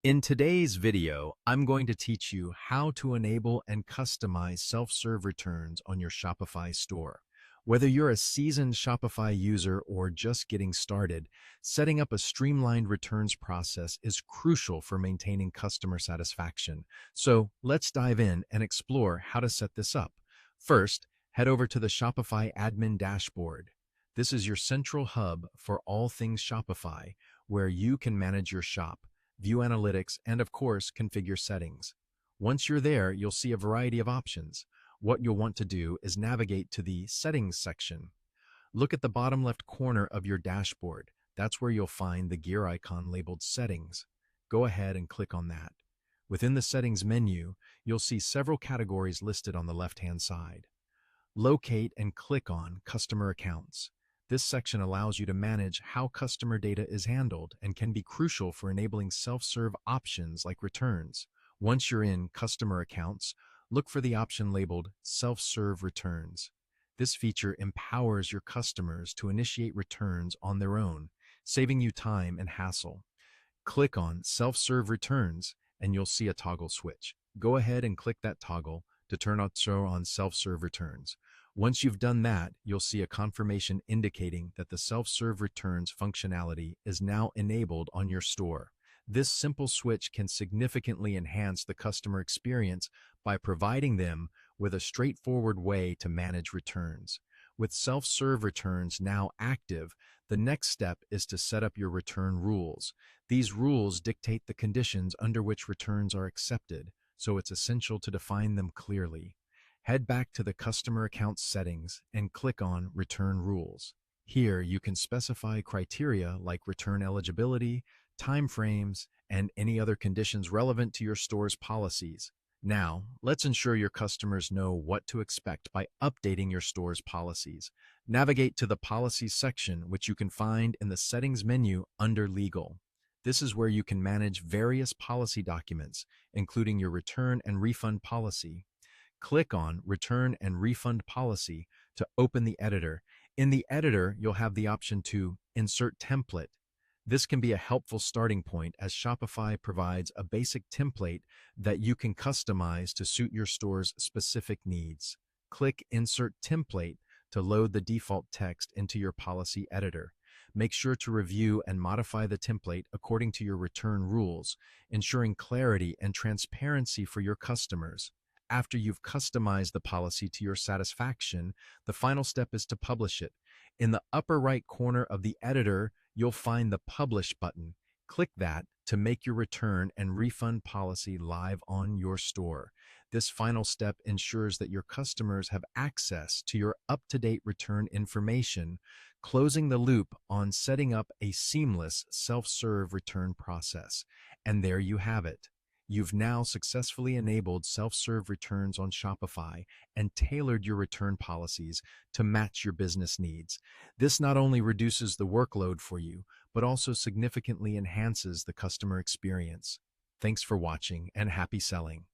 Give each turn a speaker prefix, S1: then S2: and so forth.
S1: In today's video, I'm going to teach you how to enable and customize self-serve returns on your Shopify store. Whether you're a seasoned Shopify user or just getting started, setting up a streamlined returns process is crucial for maintaining customer satisfaction. So let's dive in and explore how to set this up. First, head over to the Shopify admin dashboard. This is your central hub for all things Shopify, where you can manage your shop, view analytics, and of course, configure settings. Once you're there, you'll see a variety of options. What you'll want to do is navigate to the Settings section. Look at the bottom left corner of your dashboard. That's where you'll find the gear icon labeled Settings. Go ahead and click on that. Within the Settings menu, you'll see several categories listed on the left-hand side. Locate and click on Customer Accounts. This section allows you to manage how customer data is handled and can be crucial for enabling self-serve options like returns. Once you're in Customer Accounts, look for the option labeled Self-Serve Returns. This feature empowers your customers to initiate returns on their own, saving you time and hassle. Click on Self-Serve Returns and you'll see a toggle switch. Go ahead and click that toggle to turn on Self-Serve Returns. Once you've done that, you'll see a confirmation indicating that the self-serve returns functionality is now enabled on your store. This simple switch can significantly enhance the customer experience by providing them with a straightforward way to manage returns. With self-serve returns now active, the next step is to set up your return rules. These rules dictate the conditions under which returns are accepted, so it's essential to define them clearly. Head back to the Customer Accounts settings and click on Return Rules. Here, you can specify criteria like return eligibility, timeframes, and any other conditions relevant to your store's policies. Now, let's ensure your customers know what to expect by updating your store's policies. Navigate to the Policies section, which you can find in the Settings menu under Legal. This is where you can manage various policy documents, including your return and refund policy. Click on Return and Refund Policy to open the editor. In the editor, you'll have the option to Insert Template. This can be a helpful starting point as Shopify provides a basic template that you can customize to suit your store's specific needs. Click Insert Template to load the default text into your policy editor. Make sure to review and modify the template according to your return rules, ensuring clarity and transparency for your customers. After you've customized the policy to your satisfaction, the final step is to publish it. In the upper right corner of the editor, you'll find the Publish button. Click that to make your return and refund policy live on your store. This final step ensures that your customers have access to your up-to-date return information, closing the loop on setting up a seamless self-serve return process. And there you have it. You've now successfully enabled self-serve returns on Shopify and tailored your return policies to match your business needs. This not only reduces the workload for you, but also significantly enhances the customer experience. Thanks for watching and happy selling.